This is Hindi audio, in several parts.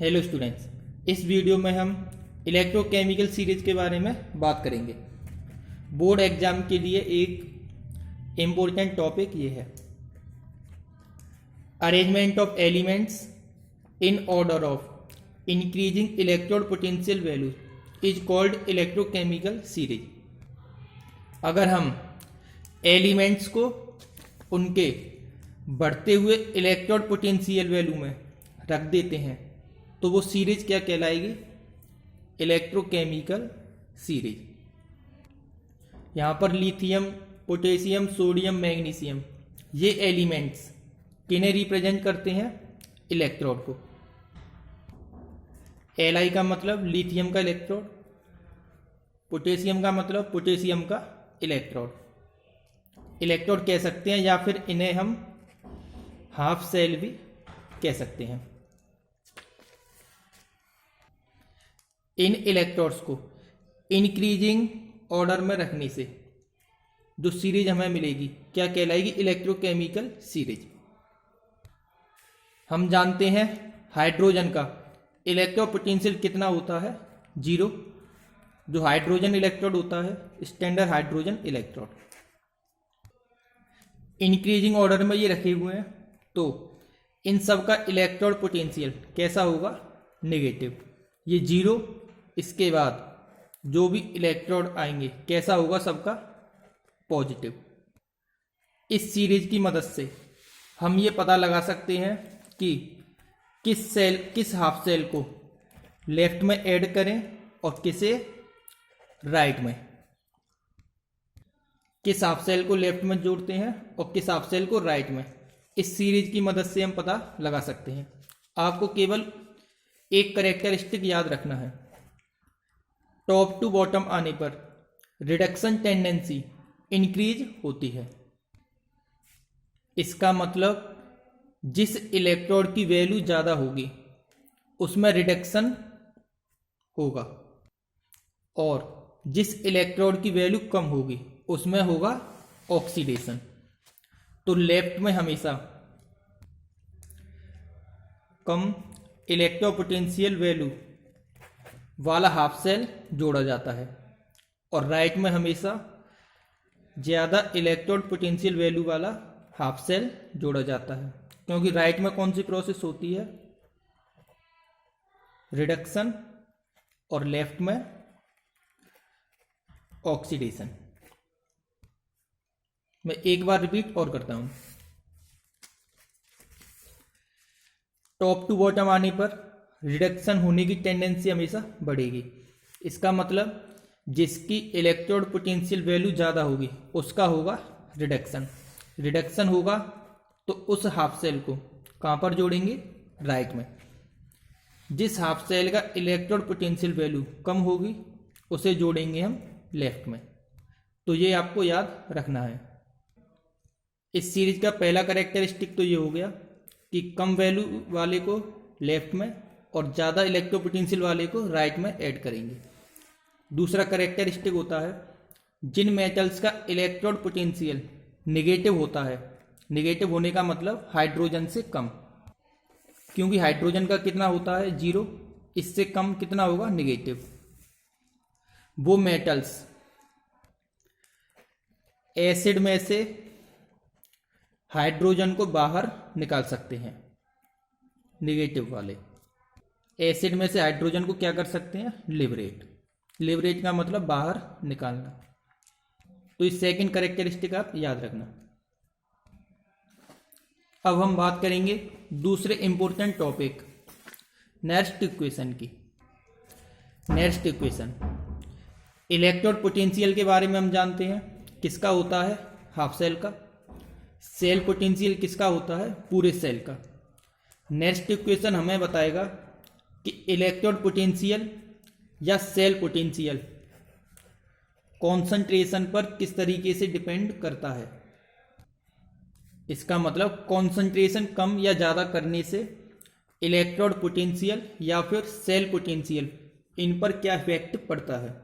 हेलो स्टूडेंट्स, इस वीडियो में हम इलेक्ट्रोकेमिकल सीरीज के बारे में बात करेंगे। बोर्ड एग्जाम के लिए एक इम्पोर्टेंट टॉपिक ये है, arrangement of elements in order of increasing electrode potential value is called electrochemical series. अगर हम एलिमेंट्स को उनके बढ़ते हुए इलेक्ट्रोड पोटेंशियल वैल्यू में रख देते हैं तो वो सीरीज क्या कहलाएगी? Electrochemical series. यहाँ पर लिथियम, पोटेशियम, सोडियम, मैग्नीशियम ये एलिमेंट्स किन्हें रिप्रेजेंट करते हैं? इलेक्ट्रोड को। Li का मतलब लिथियम का इलेक्ट्रोड, पोटेशियम का मतलब पोटेशियम का इलेक्ट्रोड कह सकते हैं, या फिर इन्हें हम हाफ सेल भी कह सकते हैं। इन इलेक्ट्रोड्स को इंक्रीजिंग ऑर्डर में रखने से जो सीरीज हमें मिलेगी क्या कहलाएगी? Electrochemical series. हम जानते हैं हाइड्रोजन का इलेक्ट्रो पोटेंशियल कितना होता है? 0। जो हाइड्रोजन इलेक्ट्रोड होता है, standard hydrogen electrode. Increasing order में ये रखे हुए हैं तो इन सब का इलेक्ट्रोड पोटेंशियल कैसा होगा? नेगेटिव। ये 0, इसके बाद जो भी इलेक्ट्रोड आएंगे कैसा होगा? सबका पॉजिटिव। इस सीरीज की मदद से हम ये पता लगा सकते हैं कि किस हाफ सेल को लेफ्ट में ऐड करें और किसे राइट में। किस हाफ सेल को लेफ्ट में जोड़ते हैं और किस हाफ सेल को राइट में। इस सीरीज की मदद से हम पता लगा सकते हैं। आपको केवल एक कैरेक्टरिस्टिक याद रखना है, टॉप टू बॉटम आने पर रिडक्शन टेंडेंसी इंक्रीज होती है। इसका मतलब जिस इलेक्ट्रोड की वैल्यू ज़्यादा होगी उसमें रिडक्शन होगा, और जिस इलेक्ट्रोड की वैल्यू कम होगी उसमें होगा ऑक्सीडेशन। तो लेफ्ट में हमेशा कम इलेक्ट्रोपोटेंशियल वैल्यू वाला हाफ सेल जोड़ा जाता है, और राइट में हमेशा ज़्यादा इलेक्ट्रोड पोटेंशियल वैल्यू वाला हाफ सेल जोड़ा जाता है, क्योंकि राइट में कौन सी प्रोसेस होती है? रिडक्शन, और लेफ्ट में ऑक्सीडेशन। मैं एक बार रिपीट और करता हूं, टॉप टू बॉटम आने पर रिडक्शन होने की टेंडेंसी हमेशा बढ़ेगी। इसका मतलब जिसकी इलेक्ट्रोड पोटेंशियल वैल्यू ज़्यादा होगी उसका होगा रिडक्शन होगा तो उस हाफ सेल को कहाँ पर जोड़ेंगे? राइट में। जिस हाफ सेल का इलेक्ट्रोड पोटेंशियल वैल्यू कम होगी उसे जोड़ेंगे हम लेफ्ट में। तो ये आपको याद रखना है। इस सीरीज का पहला कैरेक्टरिस्टिक तो ये हो गया कि कम वैल्यू वाले को लेफ्ट में और ज़्यादा इलेक्ट्रोपोटेंशियल वाले को राइट में ऐड करेंगे। दूसरा कैरेक्टरिस्टिक होता है जिन मेटल्स का इलेक्ट्रोड पोटेंशियल नेगेटिव होता है। नेगेटिव होने का मतलब हाइड्रोजन से कम, क्योंकि हाइड्रोजन का कितना होता है? 0। इससे कम कितना होगा? नेगेटिव। वो मेटल्स एसिड में से हाइड्रोजन को बाहर निकाल सकते हैं। नेगेटिव वाले एसिड में से हाइड्रोजन को क्या कर सकते हैं? लिबरेट का मतलब बाहर निकालना। तो इस सेकंड कैरेक्टरिस्टिक आप याद रखना। अब हम बात करेंगे दूसरे इंपॉर्टेंट टॉपिक नेक्स्ट इक्वेशन की। नेक्स्ट इक्वेशन इलेक्ट्रोड पोटेंशियल के बारे में हम जानते हैं किसका होता है? हाफ सेल का। सेल पोटेंशियल किसका होता है? पूरे सेल का। नेक्स्ट इक्वेशन हमें बताएगा कि इलेक्ट्रोड पोटेंशियल या सेल पोटेंशियल कॉन्सेंट्रेशन पर किस तरीके से डिपेंड करता है। इसका मतलब कॉन्सेंट्रेशन कम या ज़्यादा करने से इलेक्ट्रोड पोटेंशियल या फिर सेल पोटेंशियल इन पर क्या इफेक्ट पड़ता है,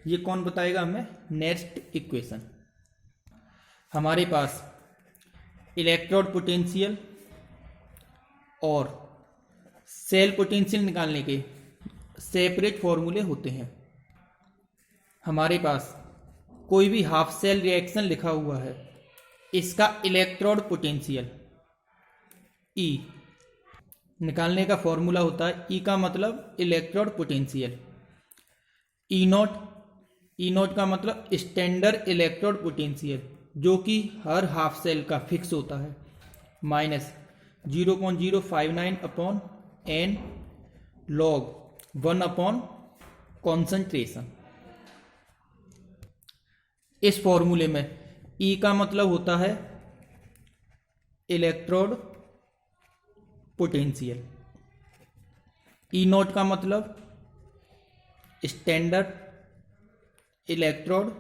ये कौन बताएगा हमें? Next equation. हमारे पास इलेक्ट्रोड पोटेंशियल और सेल पोटेंशियल निकालने के सेपरेट फॉर्मूले होते हैं। हमारे पास कोई भी हाफ सेल रिएक्शन लिखा हुआ है, इसका इलेक्ट्रोड पोटेंशियल ई निकालने का फॉर्मूला होता है, ई का मतलब इलेक्ट्रोड पोटेंशियल, ई नॉट का मतलब स्टैंडर्ड इलेक्ट्रोड पोटेंशियल जो कि हर हाफ सेल का फिक्स होता है, minus 0.059 upon n log 1 upon concentration. इस फॉर्मूले में ई का मतलब होता है इलेक्ट्रोड पोटेंशियल, ई नॉट का मतलब स्टैंडर्ड इलेक्ट्रोड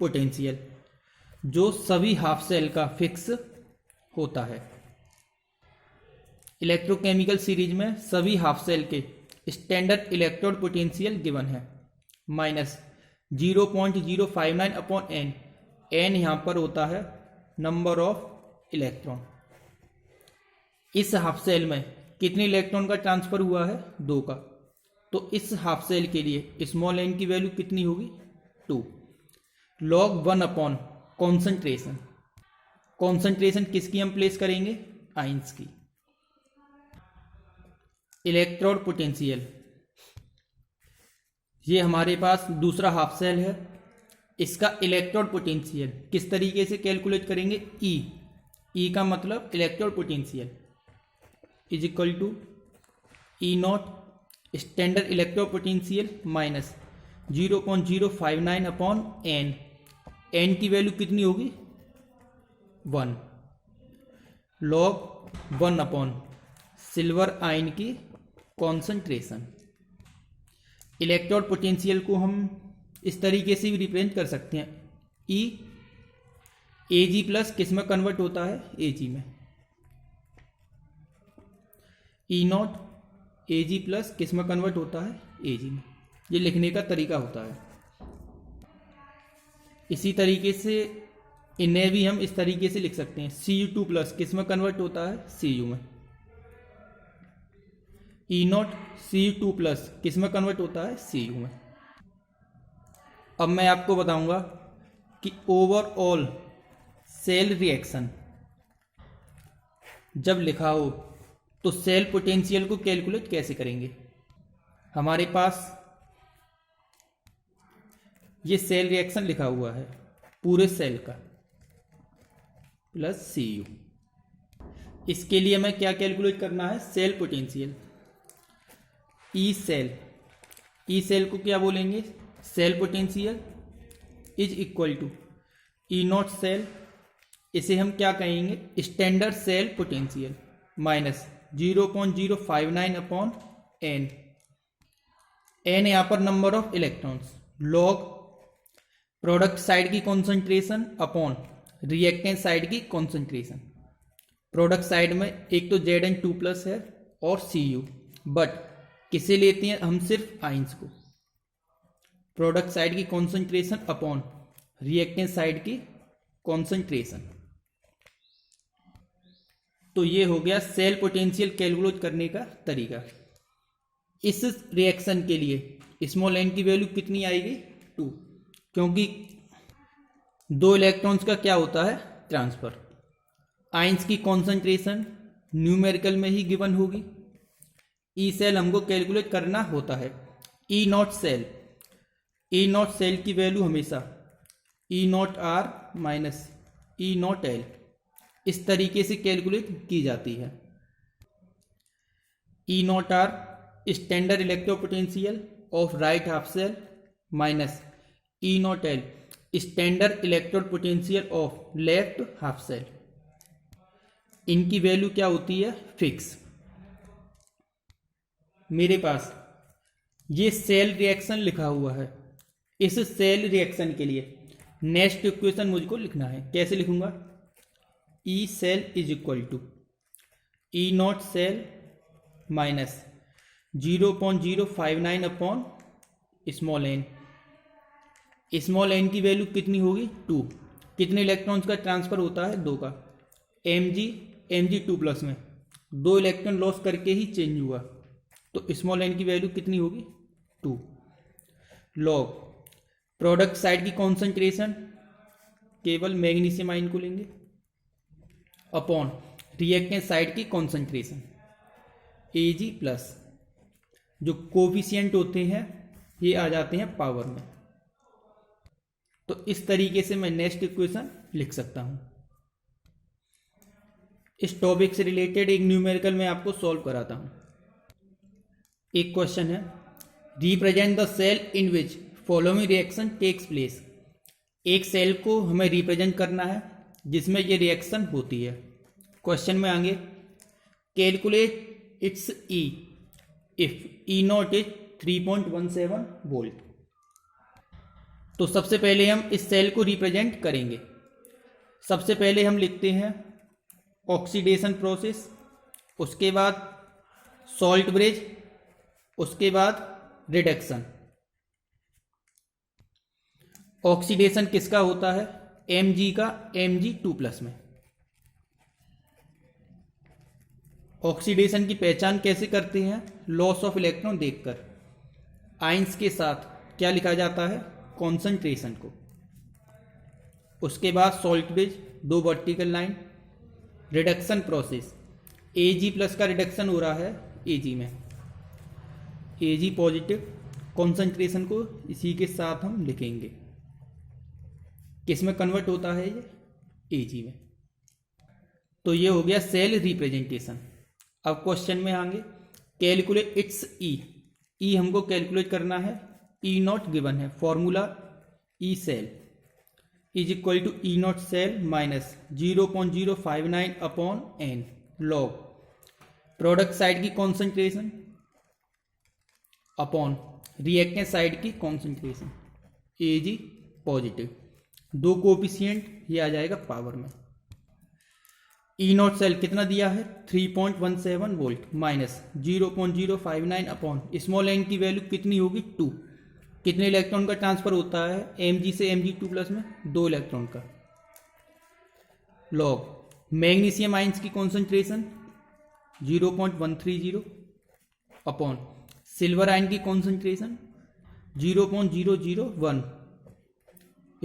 पोटेंशियल जो सभी हाफ सेल का फिक्स होता है। इलेक्ट्रोकेमिकल सीरीज में सभी हाफ सेल के स्टैंडर्ड इलेक्ट्रोड पोटेंशियल गिवन है, माइनस 0.059 अपॉन एन, एन यहाँ पर होता है नंबर ऑफ इलेक्ट्रॉन। इस हाफ सेल में कितने इलेक्ट्रॉन का ट्रांसफर हुआ है? 2 का। तो इस हाफ सेल के लिए स्मॉल एन की वैल्यू कितनी होगी? 2 लॉग 1 अपॉन कॉन्सेंट्रेशन। कॉन्सेंट्रेशन किसकी हम प्लेस करेंगे? आइंस की। इलेक्ट्रोड पोटेंशियल, ये हमारे पास दूसरा हाफ सेल है, इसका इलेक्ट्रोड पोटेंशियल किस तरीके से कैलकुलेट करेंगे? ई का मतलब electrode potential is equal to E naught standard electrode potential minus 0.059 upon n, n की वैल्यू कितनी होगी? 1 लॉग 1 अपॉन सिल्वर आयन की कॉन्सेंट्रेशन। इलेक्ट्रोड पोटेंशियल को हम इस तरीके से भी रिप्रेजेंट कर सकते हैं, ई एजी प्लस किस में कन्वर्ट होता है? एजी में। ई नॉट एजी प्लस किस में कन्वर्ट होता है? एजी में। ये लिखने का तरीका होता है। इसी तरीके से इन्हें भी हम इस तरीके से लिख सकते हैं, Cu2 प्लस किस में कन्वर्ट होता है? Cu में। ई नॉट Cu2 प्लस किस में कन्वर्ट होता है? Cu में। अब मैं आपको बताऊंगा कि ओवरऑल सेल रिएक्शन जब लिखा हो तो सेल पोटेंशियल को कैलकुलेट कैसे करेंगे। हमारे पास ये सेल रिएक्शन लिखा हुआ है पूरे सेल का प्लस Cu। इसके लिए हमें क्या कैलकुलेट करना है? Cell potential. ई सेल को क्या बोलेंगे? Cell potential is equal to E naught cell, इसे हम क्या कहेंगे? Standard cell potential minus 0.059 upon n, n यहाँ पर number of electrons, log product side की कॉन्सेंट्रेशन अपॉन रिएक्टेंट साइड की कॉन्सेंट्रेशन। प्रोडक्ट साइड में एक तो Zn2 प्लस है और Cu, बट किसे लेते हैं हम? सिर्फ आइंस को। प्रोडक्ट साइड की कॉन्सेंट्रेशन अपॉन रिएक्टेंट साइड की कॉन्सेंट्रेशन। तो ये हो गया सेल पोटेंशियल कैलकुलेट करने का तरीका। इस रिएक्शन के लिए स्मॉल एन की वैल्यू कितनी आएगी? 2, क्योंकि 2 इलेक्ट्रॉन्स का क्या होता है? ट्रांसफर। आइंस की कॉन्सेंट्रेशन न्यूमेरिकल में ही गिवन होगी। ई सेल हमको कैलकुलेट करना होता है। ई नॉट सेल की वैल्यू हमेशा E naught R minus E naught L इस तरीके से कैलकुलेट की जाती है। E naught R standard electro potential of right half cell minus E naught L standard electrode potential of left half cell. इनकी वैल्यू क्या होती है? फिक्स। मेरे पास ये सेल रिएक्शन लिखा हुआ है। इस सेल रिएक्शन के लिए नेक्स्ट इक्वेशन मुझको लिखना है। कैसे लिखूंगा? E cell is equal to E naught cell minus 0.059 upon small n. Small n की वैल्यू कितनी होगी? 2। कितने इलेक्ट्रॉन्स का ट्रांसफर होता है? 2 का। Mg 2 प्लस में 2 इलेक्ट्रॉन लॉस करके ही चेंज हुआ, तो स्मॉल n की वैल्यू कितनी होगी 2। लॉग प्रोडक्ट साइड की कॉन्सेंट्रेशन, केवल मैग्नीशियम आयन को लेंगे, अपॉन रिएक्टेंट साइड की कॉन्सेंट्रेशन Ag प्लस जो कोफिशिएंट होते हैं ये आ जाते हैं पावर में। तो इस तरीके से मैं नेक्स्ट इक्वेशन लिख सकता हूं। इस टॉपिक से रिलेटेड एक न्यूमेरिकल मैं आपको सॉल्व कराता हूं। एक क्वेश्चन है, represent the cell in which following reaction takes place. एक सेल को हमें रिप्रेजेंट करना है जिसमें ये रिएक्शन होती है। क्वेश्चन में आगे calculate its E if E not is 3.17 volt. तो सबसे पहले हम इस सेल को रिप्रेजेंट करेंगे। सबसे पहले हम लिखते हैं ऑक्सीडेशन प्रोसेस, उसके बाद सॉल्ट ब्रिज, उसके बाद रिडक्शन। ऑक्सीडेशन किसका होता है, Mg का, Mg2+ में। ऑक्सीडेशन की पहचान कैसे करते हैं, लॉस ऑफ इलेक्ट्रॉन देखकर। आयंस के साथ क्या लिखा जाता है, कॉन्सेंट्रेशन को। उसके बाद salt bridge, 2 vertical line. Reduction process, Ag+ का रिडक्शन हो रहा है Ag में, Ag पॉजिटिव, कॉन्सेंट्रेशन को इसी के साथ हम लिखेंगे। किस में कन्वर्ट होता है ये, Ag में। तो ये हो गया सेल रिप्रेजेंटेशन। अब क्वेश्चन में आएंगे कैलकुलेट इट्स ई हमको कैलकुलेट करना है, ई नॉट गिवन है, formula E cell is equal to E naught cell minus 0.059 upon n log product side की कॉन्सेंट्रेशन अपॉन रिएक्टेंट साइड की कॉन्सेंट्रेशन Ag पॉजिटिव, 2 कोफिशिएंट, ये आ जाएगा पावर में। ई नॉट सेल कितना दिया है 3.17 volt minus 0.059 upon small n की वैल्यू कितनी होगी 2। कितने इलेक्ट्रॉन का ट्रांसफर होता है Mg से Mg2+ में, 2 इलेक्ट्रॉन का। लॉग मैग्नीशियम आयंस की कॉन्सेंट्रेशन 0.130 अपॉन सिल्वर आयन की कॉन्सेंट्रेशन 0.001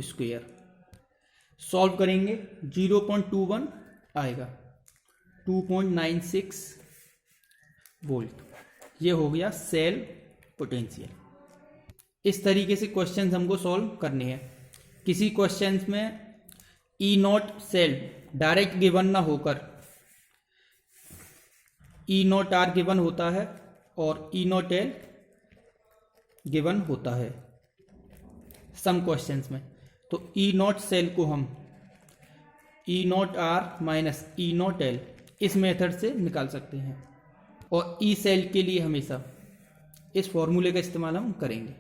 स्क्वायर। सॉल्व करेंगे 0.21 आएगा, 2.96 वोल्ट। ये हो गया सेल पोटेंशियल। इस तरीके से क्वेश्चंस हमको सॉल्व करने हैं। किसी क्वेश्चंस में ई नॉट सेल डायरेक्ट गिवन ना होकर ई नॉट आर गिवन होता है और ई नॉट एल गिवन होता है सम क्वेश्चंस में। तो ई नॉट सेल को हम E naught R minus E naught L इस मेथड से निकाल सकते हैं, और ई सेल के लिए हमेशा इस फॉर्मूले का इस्तेमाल हम करेंगे।